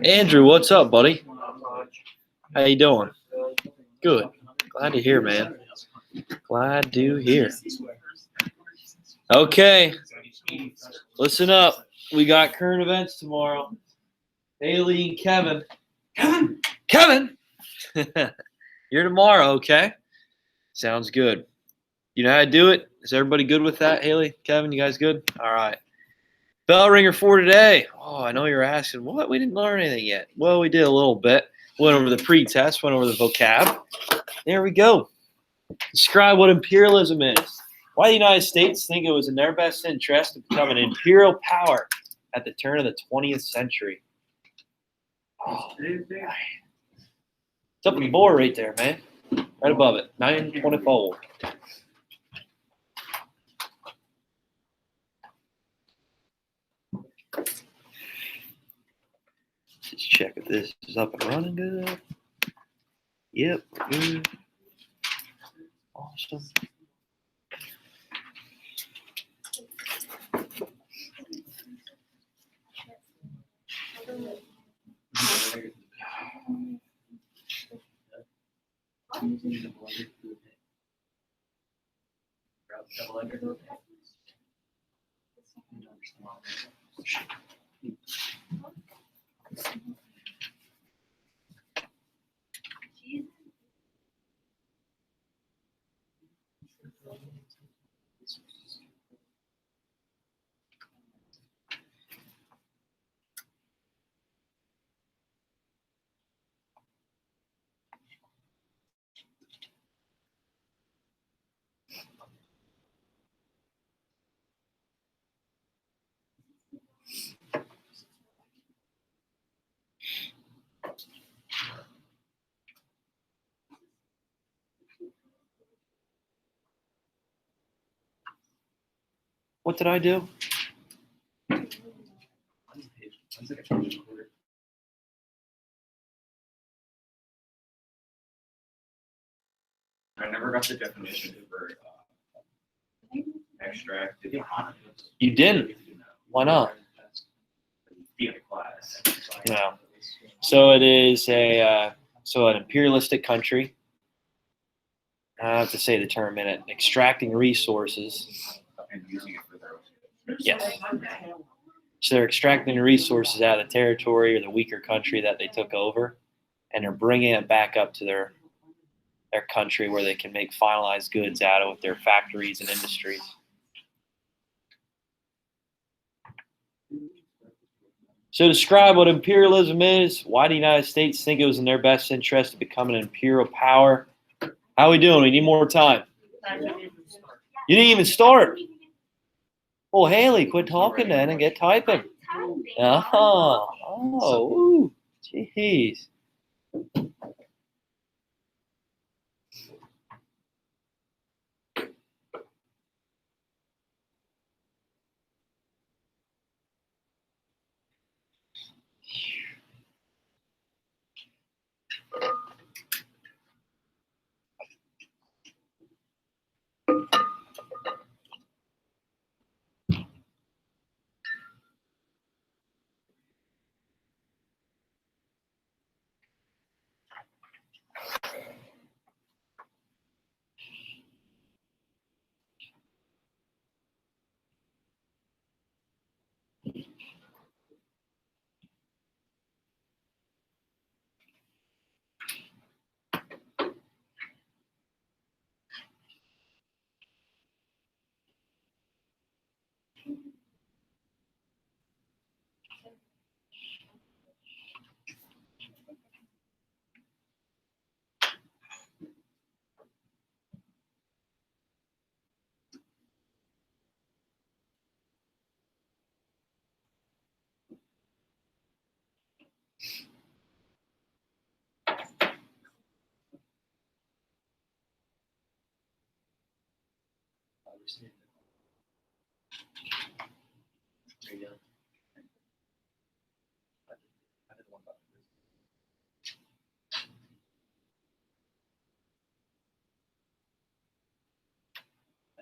Andrew, what's up, buddy? How you doing? Good. Glad to hear, man. Glad to hear. Okay. Listen up. We got current events tomorrow. Haley and Kevin. Kevin! You're tomorrow, okay? Sounds good. You know how to do it? Is everybody good with that? Haley, Kevin, you guys good? All right. Bell ringer for today. Oh, I know you're asking, what? We didn't learn anything yet. Well, we did a little bit. Went over the pre-test, went over the vocab. There we go. Describe what imperialism is. Why the United States think it was in their best interest to become an imperial power at the turn of the 20th century. Oh, it's up on the board right there, man. Right above it. 924. Just check if this is up and running good. Yep, good. Awesome. What did I do? I never got the definition for extract. You didn't. Why not? Class. No. So it is an imperialistic country. I have to say the term in it. Extracting resources. And using it for their Yes. So they're extracting the resources out of the territory or the weaker country that they took over, and they're bringing it back up to their country where they can make finalized goods out of with their factories and industries. So describe what imperialism is, why the United States think it was in their best interest to become an imperial power. How are we doing? We need more time. You didn't even start. Well, Haley, quit talking then and get typing. Ooh, jeez.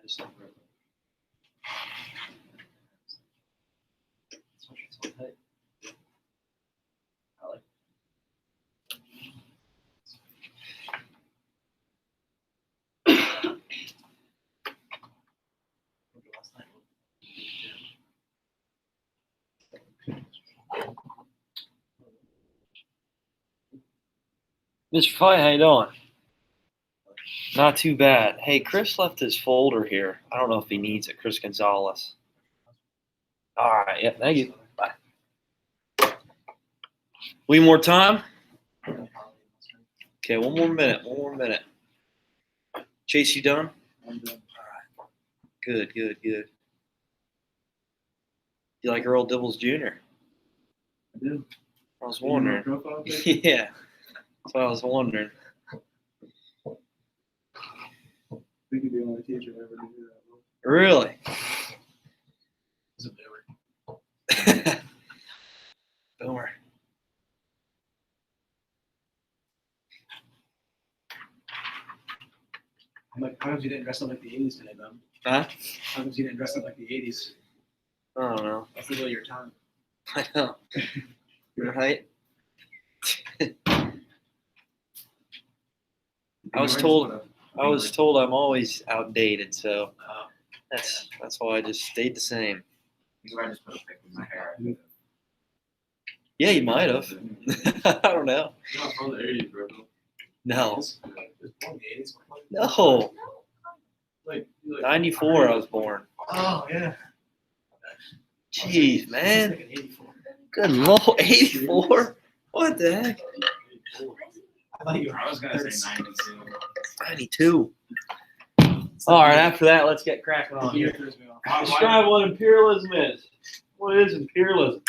Mr. Fight, how you doing? Not too bad. Hey, Chris left his folder here. I don't know if he needs it. Chris Gonzalez. All right. Yeah. Thank you. Bye. We more time? Okay. One more minute. One more minute. Chase, you done? I'm done. All right. Good. Good. Good. You like Earl Dibbles Jr.? I do. I was You know my wondering. profile picture? Yeah. That's what I was wondering. We could be the only teacher ever to do that. Really? He's a boomer. Boomer. I'm like, how come you didn't dress up like the 80s today, man? Huh? How come you didn't dress up like the 80s? I don't know. That's the way of your time. I know. Right? I was told I'm always outdated, so that's why I just stayed the same. You I just put a pic in my hair. Yeah, you might have. I don't know. You're not from the 80s, bro. No. It's from the 80s. No. Like 94 I was born. Oh, yeah. Jeez, man. Like an 84. Good lord. 84? What the heck? I thought you were. I was gonna say 92. 92. All right, after that, let's get cracking on here. Describe what imperialism is. What is imperialism?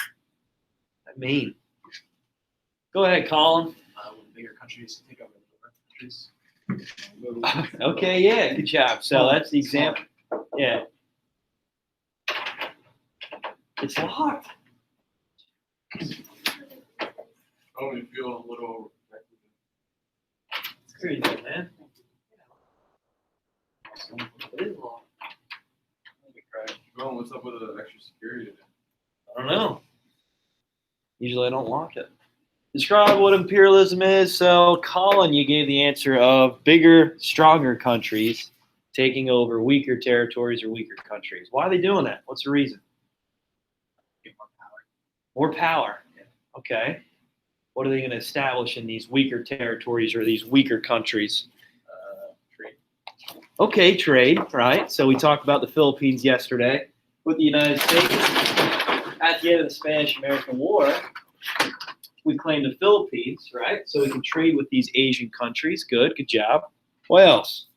I mean, go ahead, Colin. When bigger countries take over little countries. Okay, yeah, good job. So that's the example. Yeah. It's locked. I only feel a little It's crazy, man. It is locked. Well, what's up with the extra security? I don't know. Usually I don't lock it. Describe what imperialism is. So, Colin, you gave the answer of bigger, stronger countries taking over weaker territories or weaker countries. Why are they doing that? What's the reason? Get more power. More power. Okay. What are they going to establish in these weaker territories or these weaker countries? Trade. Okay, trade, right? So we talked about the Philippines yesterday with the United States. At the end of the Spanish-American War, we claimed the Philippines, right? So we can trade with these Asian countries. Good job. What else?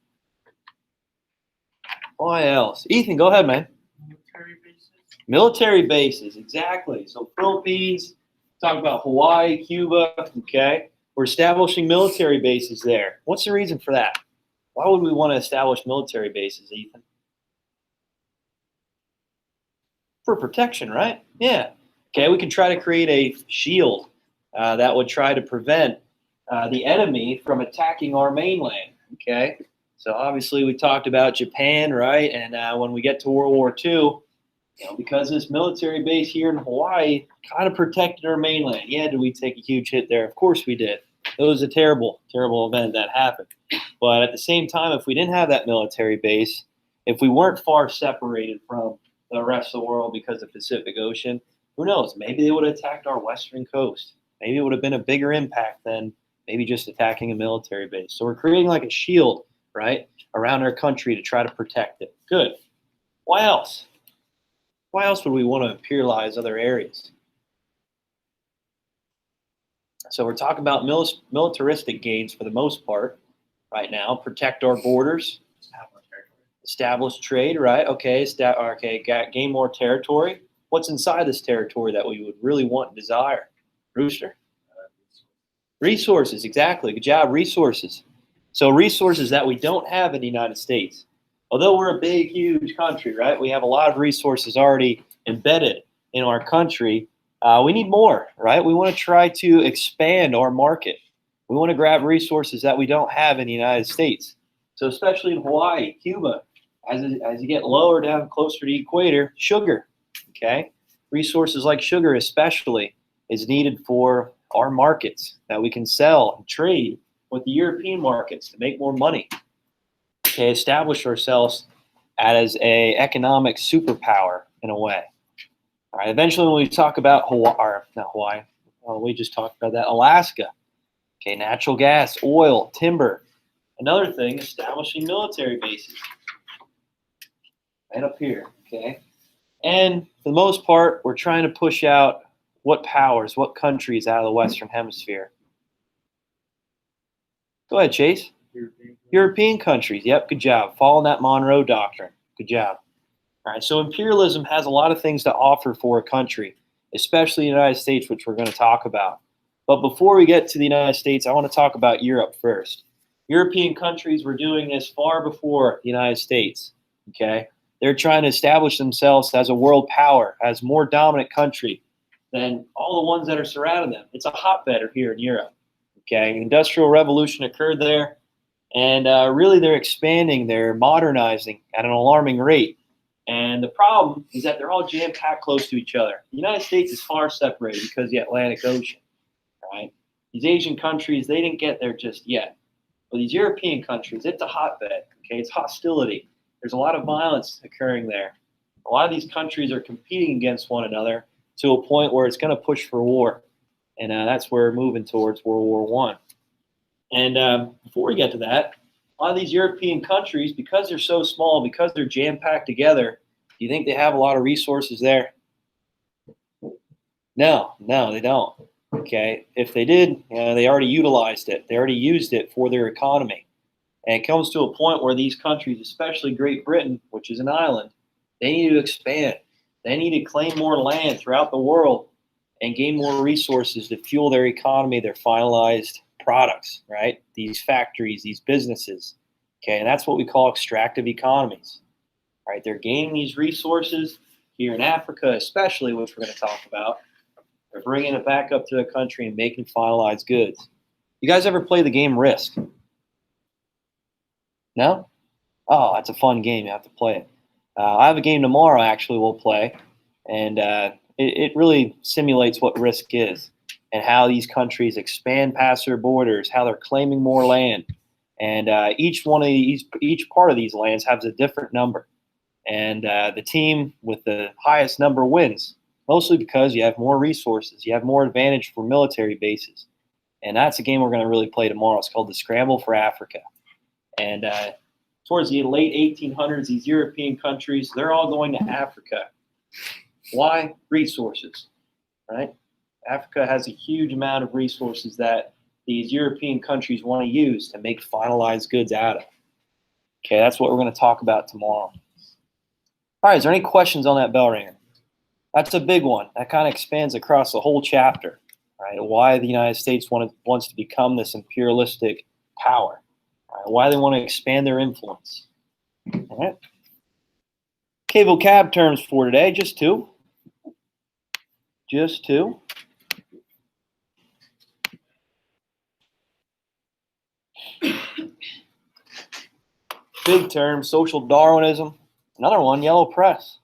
What else? Ethan, go ahead, man. Military bases. Military bases, exactly. So Philippines, talk about Hawaii, Cuba, okay? We're establishing military bases there. What's the reason for that? Why would we want to establish military bases, Ethan? For protection, right? Yeah. Okay, we can try to create a shield that would try to prevent the enemy from attacking our mainland, okay? So obviously we talked about Japan, right? And when we get to World War II, because this military base here in Hawaii kind of protected our mainland. Yeah, did we take a huge hit there? Of course we did. It was a terrible, terrible event that happened. But at the same time, if we didn't have that military base, if we weren't far separated from the rest of the world because of the Pacific Ocean, who knows? Maybe they would have attacked our western coast. Maybe it would have been a bigger impact than maybe just attacking a military base. So we're creating like a shield, right, around our country to try to protect it. Good. Why else? Why else would we want to imperialize other areas? So we're talking about militaristic gains for the most part right now. Protect our borders, establish trade, right? Okay, gain more territory. What's inside this territory that we would really want and desire? Rooster? Resources, exactly. Good job, resources. So resources that we don't have in the United States. Although we're a big, huge country, right? We have a lot of resources already embedded in our country. We need more, right? We want to try to expand our market. We want to grab resources that we don't have in the United States. So especially in Hawaii, Cuba, As you get lower down closer to the equator, sugar. Okay, resources like sugar, especially, is needed for our markets that we can sell and trade with the European markets to make more money. Okay, establish ourselves as a economic superpower in a way. All right. Eventually, when we talk about Hawaii, or not Hawaii, we just talked about that. Alaska. Okay, natural gas, oil, timber. Another thing, establishing military bases. Right up here. Okay. And for the most part, we're trying to push out what powers, what countries out of the Western Hemisphere. Go ahead, Chase. European countries. Yep, good job. Following that Monroe Doctrine. Good job. All right, so imperialism has a lot of things to offer for a country, especially the United States, which we're going to talk about. But before we get to the United States, I want to talk about Europe first. European countries were doing this far before the United States. Okay, they're trying to establish themselves as a world power, as more dominant country than all the ones that are surrounding them. It's a hotbed here in Europe. Okay, industrial revolution occurred there, and really they're expanding, they're modernizing at an alarming rate. And the problem is that they're all jam-packed close to each other. The United States is far separated because of the Atlantic Ocean, right? These Asian countries, they didn't get there just yet. But these European countries, it's a hotbed, okay? It's hostility. There's a lot of violence occurring there. A lot of these countries are competing against one another to a point where it's going to push for war. And that's where we're moving towards World War I. And before we get to that, a lot of these European countries, because they're so small, because they're jam-packed together, do you think they have a lot of resources there? No, they don't. Okay, if they did, they already utilized it. They already used it for their economy. And it comes to a point where these countries, especially Great Britain, which is an island, they need to expand. They need to claim more land throughout the world and gain more resources to fuel their economy, their finalized products, right? These factories, these businesses. Okay, and that's what we call extractive economies. Right? They're gaining these resources here in Africa, especially, which we're going to talk about. They're bringing it back up to the country and making finalized goods. You guys ever play the game Risk? No? Oh, that's a fun game. You have to play it. I have a game tomorrow, actually, we'll play. And it really simulates what Risk is and how these countries expand past their borders, how they're claiming more land. And each part of these lands has a different number. And the team with the highest number wins, mostly because you have more resources. You have more advantage for military bases. And that's a game we're going to really play tomorrow. It's called the Scramble for Africa. And towards the late 1800s, these European countries, they're all going to Africa. Why? Resources, right? Africa has a huge amount of resources that these European countries want to use to make finalized goods out of. Okay, that's what we're going to talk about tomorrow. All right, is there any questions on that bell ringer? That's a big one. That kind of expands across the whole chapter, right? Why the United States wants to become this imperialistic power, right? Why they want to expand their influence. All right. Okay, vocab terms for today, just two. Just two. Big term, social Darwinism. Another one, yellow press.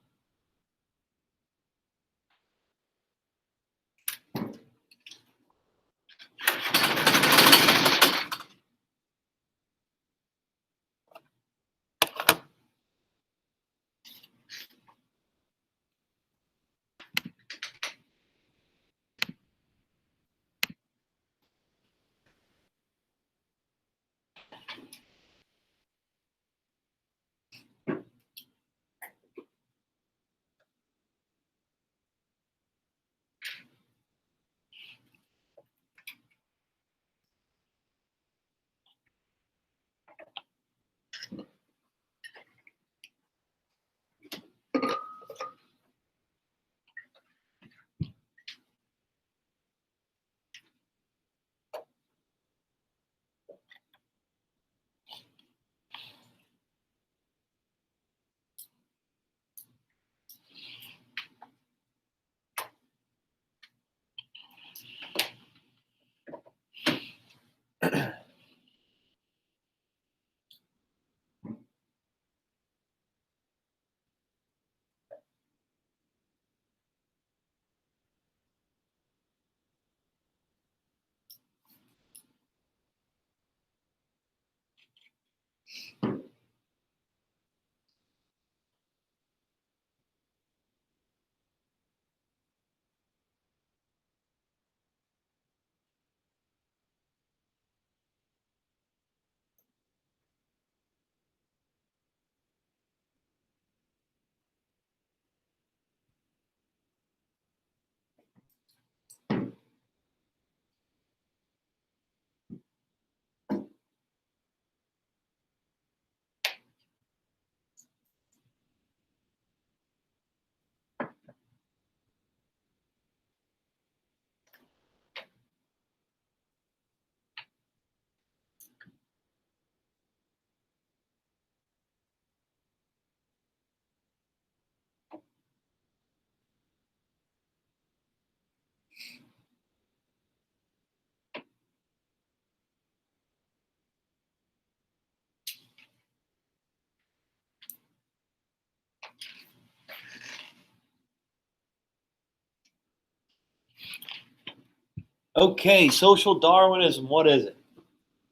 Okay, social Darwinism. What is it?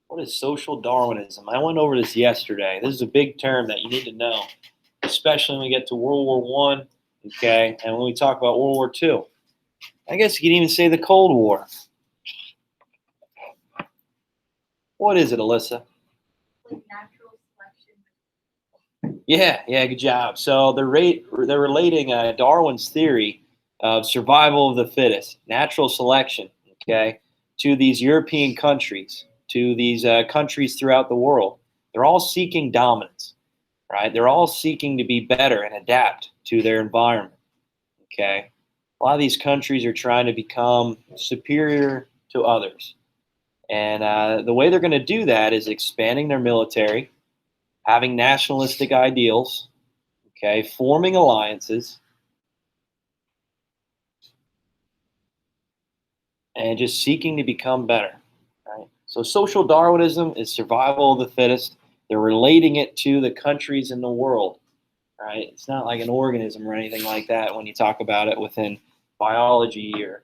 What is social Darwinism? I went over this yesterday. This is a big term that you need to know, especially when we get to World War One. Okay, and when we talk about World War Two. I guess you could even say the Cold War. What is it, Alyssa? With natural selection. Yeah, good job. So they're relating Darwin's theory of survival of the fittest, natural selection, okay, to these European countries, to these countries throughout the world. They're all seeking dominance, right? They're all seeking to be better and adapt to their environment, okay? A lot of these countries are trying to become superior to others. And the way they're going to do that is expanding their military, having nationalistic ideals, okay, forming alliances, and just seeking to become better. Right? So social Darwinism is survival of the fittest. They're relating it to the countries in the world. Right? It's not like an organism or anything like that when you talk about it within biology or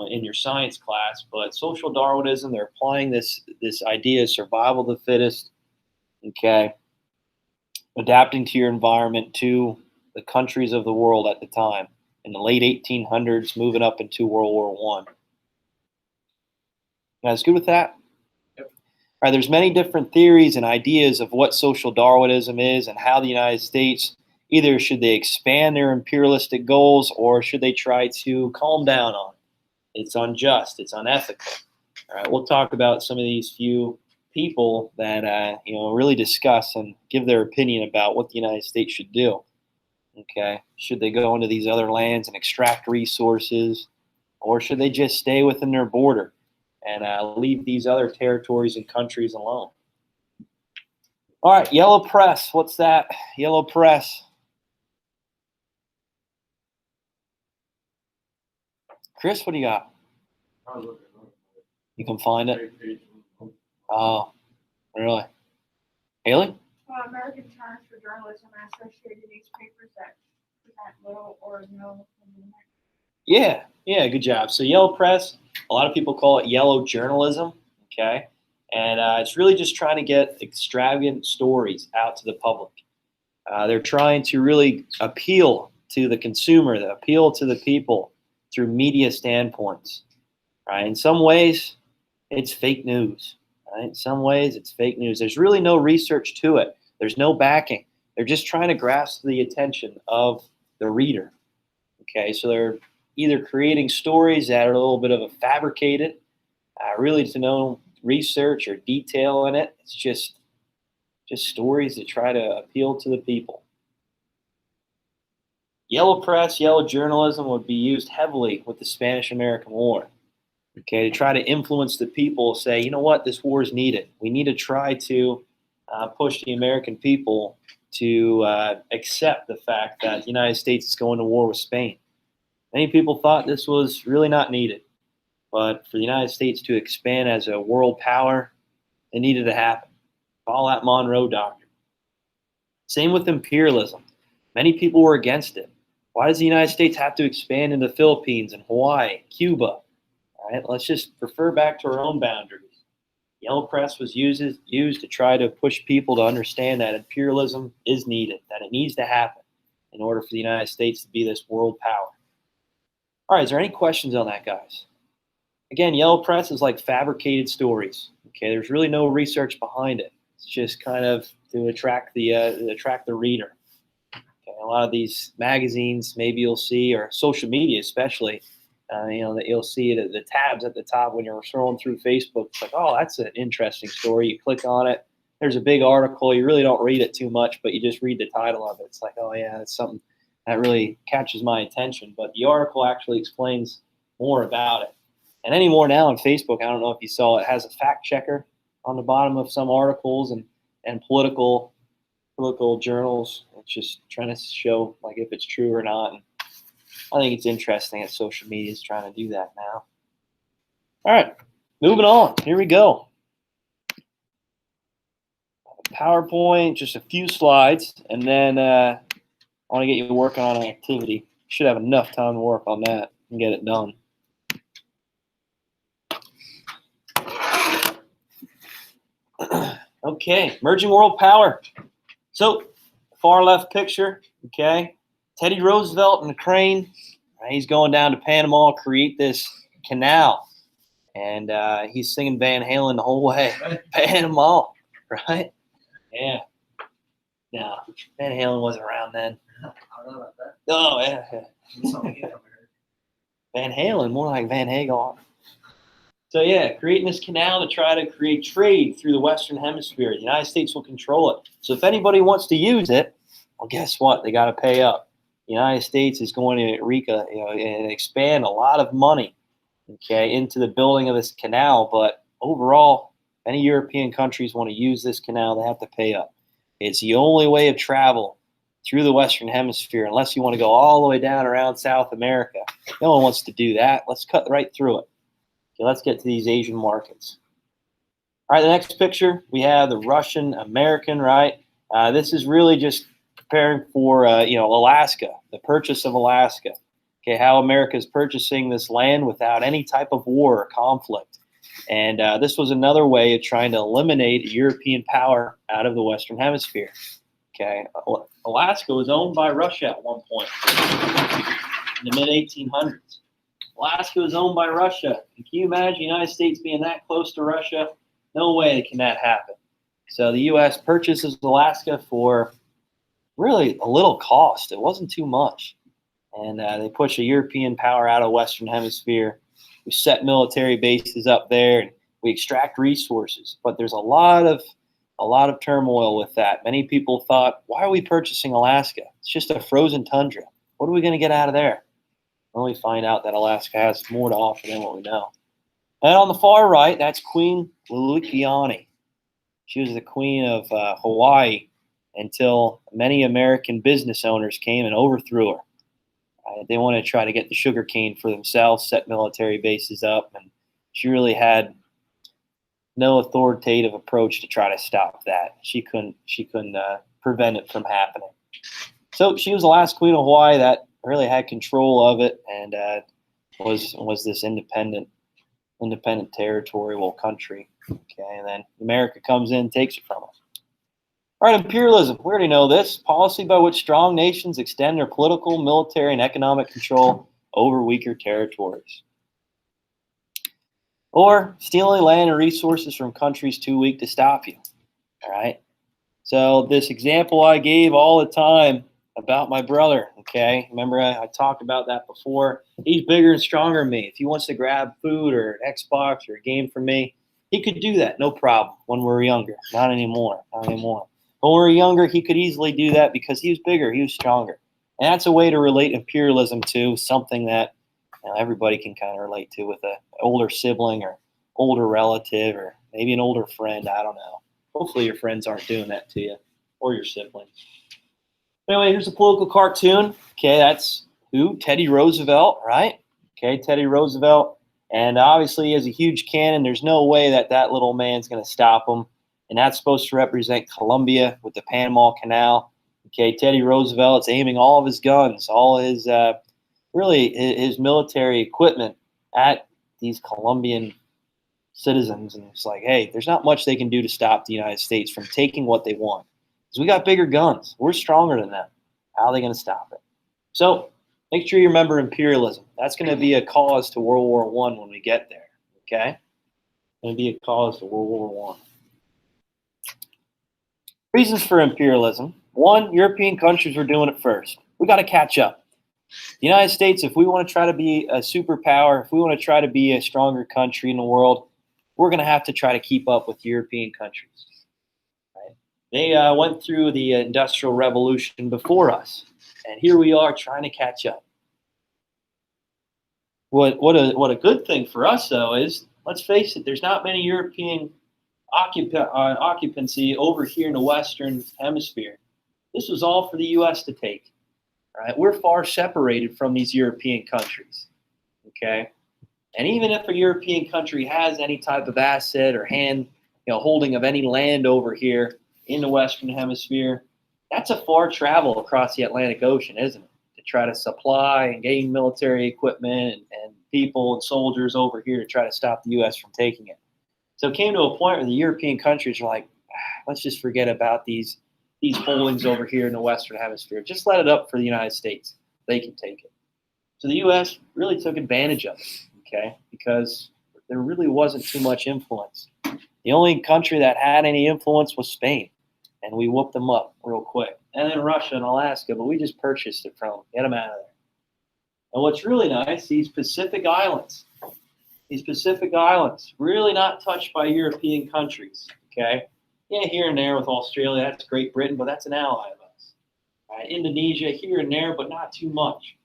in your science class. But social Darwinism, they're applying this idea of survival of the fittest. Okay, adapting to your environment to the countries of the world at the time in the late 1800s, moving up into World War One. You guys good with that? Yep. All right, there's many different theories and ideas of what social Darwinism is and how the United States either should they expand their imperialistic goals or should they try to calm down on it. It's unjust, it's unethical. All right, we'll talk about some of these few people that really discuss and give their opinion about what the United States should do. Okay, should they go into these other lands and extract resources, or should they just stay within their border and leave these other territories and countries alone? All right, yellow press. What's that? Yellow press. Chris, what do you got? You can find it. Oh, really? Haley? American Terms for Journalism and Associated Newspapers that present little or no opinion. Yeah, good job. So yellow press, a lot of people call it yellow journalism, okay? And it's really just trying to get extravagant stories out to the public. They're trying to really appeal to the consumer, appeal to the people through media standpoints, right? In some ways, it's fake news, right? In some ways, it's fake news. There's really no research to it. There's no backing. They're just trying to grasp the attention of the reader, okay? So they're either creating stories that are a little bit of a fabricated, really to no research or detail in it. It's just stories that try to appeal to the people. Yellow press, yellow journalism would be used heavily with the Spanish-American War. Okay, to try to influence the people, say, you know what, this war is needed. We need to try to push the American people to accept the fact that the United States is going to war with Spain. Many people thought this was really not needed, but for the United States to expand as a world power, it needed to happen. Follow that Monroe Doctrine. Same with imperialism. Many people were against it. Why does the United States have to expand into the Philippines and Hawaii, Cuba? All right, let's just refer back to our own boundaries. Yellow press was used to try to push people to understand that imperialism is needed, that it needs to happen in order for the United States to be this world power. All right, is there any questions on that, guys? Again, yellow press is like fabricated stories. Okay, there's really no research behind it. It's just kind of to attract the reader. Okay, a lot of these magazines, maybe you'll see, or social media especially, that you'll see the tabs at the top when you're scrolling through Facebook. It's like, oh, that's an interesting story. You click on it. There's a big article. You really don't read it too much, but you just read the title of it. It's like, oh yeah, that's something that really catches my attention. But the article actually explains more about it. And anymore now on Facebook, I don't know if you saw it, has a fact checker on the bottom of some articles and political journals. It's just trying to show like if it's true or not. And I think it's interesting that social media is trying to do that now. All right, moving on. Here we go. PowerPoint, just a few slides, and then I want to get you working on an activity. Should have enough time to work on that and get it done. Okay, emerging world power. So, far left picture, okay, Teddy Roosevelt in the crane. He's going down to Panama, create this canal. And he's singing Van Halen the whole way. Panama, right? Yeah. No, Van Halen wasn't around then. I don't know about that. Oh, yeah. It's something you never heard. Van Halen, more like Van Hagar. So yeah, creating this canal to try to create trade through the Western Hemisphere. The United States will control it. So if anybody wants to use it, well, guess what? They got to pay up. The United States is going to and expand a lot of money, okay, into the building of this canal. But overall, if any European countries want to use this canal, they have to pay up. It's the only way of travel through the Western Hemisphere, unless you want to go all the way down around South America. No one wants to do that. Let's cut right through it. Okay, let's get to these Asian markets. All right, the next picture, we have the Russian-American, right? This is really just preparing for, Alaska, the purchase of Alaska. Okay, how America is purchasing this land without any type of war or conflict. And this was another way of trying to eliminate European power out of the Western Hemisphere. Okay, Alaska was owned by Russia at one point in the mid-1800s. Alaska was owned by Russia. Can you imagine the United States being that close to Russia? No way can that happen. So the U.S. purchases Alaska for really a little cost. It wasn't too much. And they push a European power out of the Western Hemisphere. We set military bases up there, and we extract resources. But there's a lot of turmoil with that. Many people thought, why are we purchasing Alaska? It's just a frozen tundra. What are we going to get out of there? Only find out that Alaska has more to offer than what we know. And on the far right, that's Queen Liliuokalani. She was the queen of Hawaii until many American business owners came and overthrew her. They wanted to try to get the sugar cane for themselves, set military bases up, and she really had no authoritative approach to try to stop that. She couldn't prevent it from happening. So she was the last queen of Hawaii that really had control of it, and was this independent territorial country. Okay, and then America comes in and takes it from us. All right, imperialism. We already know this. Policy by which strong nations extend their political, military, and economic control over weaker territories. Or stealing land and resources from countries too weak to stop you. All right. So this example I gave all the time about my brother, okay? Remember I talked about that before. He's bigger and stronger than me. If he wants to grab food or an Xbox or a game from me, he could do that, no problem, when we were younger. Not anymore. When we were younger, he could easily do that because he was bigger, he was stronger. And that's a way to relate imperialism to something that everybody can kind of relate to with an older sibling or older relative or maybe an older friend. I don't know. Hopefully your friends aren't doing that to you or your siblings. Anyway, here's a political cartoon. Okay, that's who? Teddy Roosevelt, right? Okay, Teddy Roosevelt. And obviously he has a huge cannon. There's no way that little man's going to stop him. And that's supposed to represent Colombia with the Panama Canal. Okay, Teddy Roosevelt's aiming all of his guns, all his his military equipment at these Colombian citizens. And it's like, hey, there's not much they can do to stop the United States from taking what they want. Because we got bigger guns. We're stronger than them. How are they going to stop it? So make sure you remember imperialism. That's going to be a cause to World War I when we get there. Okay? Going to be a cause to World War I. Reasons for imperialism. One, European countries were doing it first. We got to catch up. The United States, if we want to try to be a superpower, if we want to try to be a stronger country in the world, we're going to have to try to keep up with European countries. Right? They went through the Industrial Revolution before us, and here we are trying to catch up. What a good thing for us, though, is, let's face it, there's not many European occupancy over here in the Western Hemisphere. This was all for the U.S. to take. Right? We're far separated from these European countries. Okay, and even if a European country has any type of asset or holding of any land over here in the Western Hemisphere, that's a far travel across the Atlantic Ocean, isn't it? To try to supply and gain military equipment and people and soldiers over here to try to stop the U.S. from taking it. So it came to a point where the European countries were like, let's just forget about these holdings over here in the Western Hemisphere. Just let it up for the United States. They can take it. So the U.S. really took advantage of it, okay, because there really wasn't too much influence. The only country that had any influence was Spain, and we whooped them up real quick. And then Russia and Alaska, but we just purchased it from them. Get them out of there. And what's really nice, these Pacific Islands, really not touched by European countries, okay? Yeah, here and there with Australia, that's Great Britain, but that's an ally of us. Indonesia, here and there, but not too much.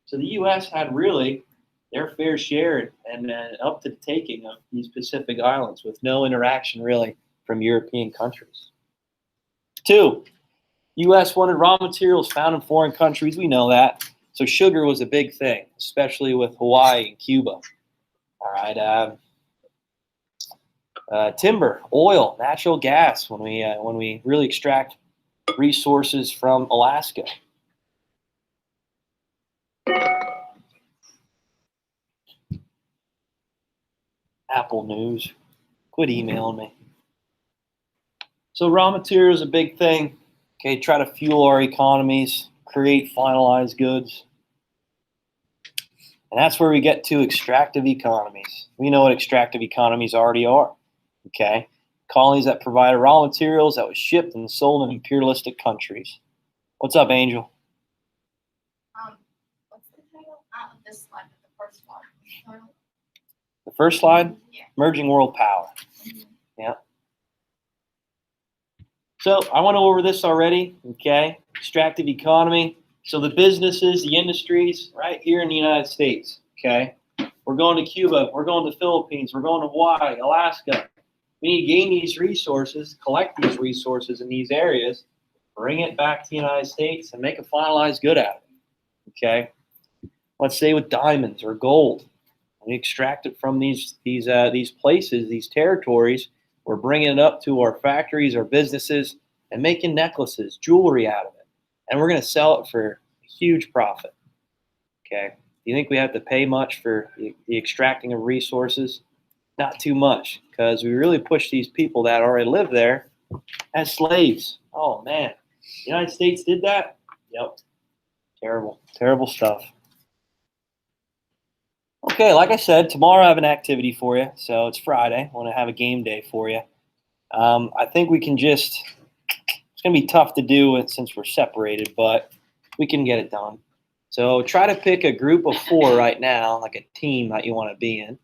So the U.S. had really their fair share and up to the taking of these Pacific Islands with no interaction really from European countries. 2, U.S. wanted raw materials found in foreign countries. We know that. So sugar was a big thing, especially with Hawaii and Cuba. All right. Timber, oil, natural gas. When we really extract resources from Alaska. Apple News. Quit emailing me. So raw materials is a big thing. Okay, try to fuel our economies, create finalized goods. And that's where we get to extractive economies. We know what extractive economies already are. Okay, colonies that provided raw materials that was shipped and sold in imperialistic countries. What's up, Angel? What's the title? Not this slide, but the first one. The first slide? Yeah. Emerging world power. Mhm. Yeah. So I went over this already. Okay, extractive economy. So the businesses, the industries, right here in the United States. Okay, we're going to Cuba, we're going to the Philippines, we're going to Hawaii, Alaska. We need to gain these resources, collect these resources in these areas, bring it back to the United States, and make a finalized good out of it. Okay, let's say with diamonds or gold, we extract it from these places, these territories. We're bringing it up to our factories, our businesses, and making necklaces, jewelry out of it, and we're going to sell it for a huge profit. Okay, do you think we have to pay much for the extracting of resources? Not too much, because we really push these people that already live there as slaves. Oh man, the United States did that? Yep. Terrible, terrible stuff. Okay, like I said, tomorrow I have an activity for you. So it's Friday. I want to have a game day for you. I think we can just, it's going to be tough to do it since we're separated, but we can get it done. So try to pick a group of 4 right now, like a team that you want to be in.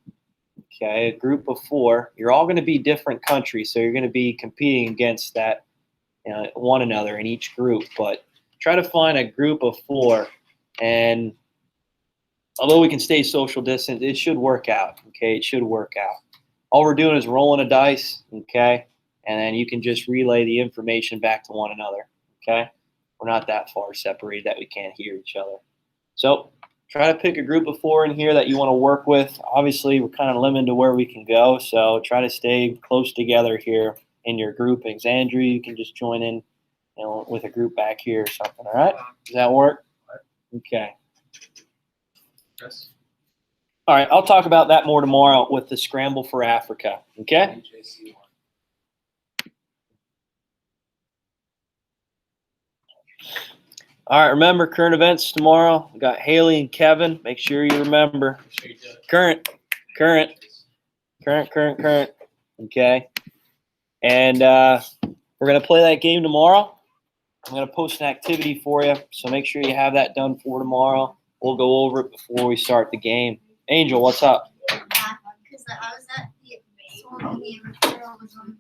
Okay, a group of 4. You're all going to be different countries, so you're going to be competing against that, one another in each group. But try to find a group of 4, and although we can stay social distance, it should work out. Okay, it should work out. All we're doing is rolling a dice. Okay, and then you can just relay the information back to one another. Okay, we're not that far separated that we can't hear each other. So try to pick a group of 4 in here that you want to work with. Obviously, we're kind of limited to where we can go, so try to stay close together here in your groupings. Andrew, you can just join in, with a group back here or something. All right? Does that work? Okay. Yes. All right. I'll talk about that more tomorrow with the scramble for Africa. Okay? JC1. All right. Remember current events tomorrow. We got Haley and Kevin. Make sure you remember. Make sure you do it. Current. Okay. And we're going to play that game tomorrow. I'm going to post an activity for you, so make sure you have that done for tomorrow. We'll go over it before we start the game. Angel, what's up? Because I was at the imperialism